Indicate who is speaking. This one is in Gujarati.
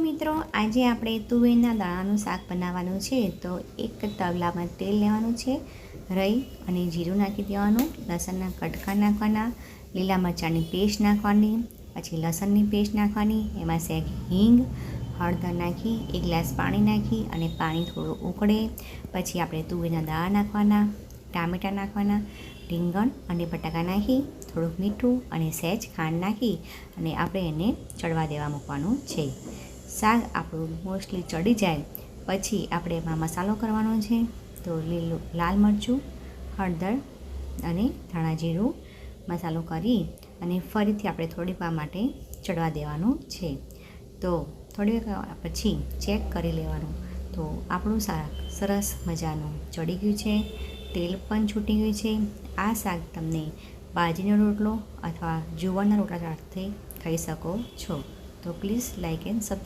Speaker 1: મિત્રો, આજે આપણે તુવેરના દાણાનું શાક બનાવવાનું છે. તો એક તવલામાં તેલ લેવાનું છે, રાઈ અને જીરું નાખી દેવાનું, લસણના કટકા નાખવાના, લીલા મરચાંની પેસ્ટ નાખવાની, પછી લસણની પેસ્ટ નાખવાની, એમાં સહેજ હિંગ, હળદર નાખી, એક ગ્લાસ પાણી નાખી અને પાણી થોડું ઉકળે પછી આપણે તુવેરના દાણા નાખવાના, ટામેટાં નાખવાના, રીંગણ અને બટાકા નાખી થોડુંક મીઠું અને સહેજ ખાંડ નાખી અને આપણે એને ચડવા દેવા મૂકવાનું છે. શાક આપણું મોસ્ટલી ચડી જાય પછી આપણે એમાં મસાલો કરવાનો છે. તો લીલું લાલ મરચું, હળદર અને ધાણા જીરું મસાલો કરી અને ફરીથી આપણે થોડીક વાર માટે ચડવા દેવાનું છે. તો થોડી વાર પછી ચેક કરી લેવાનું. તો આપણું શાક સરસ મજાનું ચડી ગયું છે, તેલ પણ છૂટી ગયું છે. આ શાક તમને બાજરીનો રોટલો અથવા જુવારના રોટલા સાથે ખાઈ શકો છો. તો પ્લીઝ લાઇક એન્ડ સબસ્ક્રાઈબ.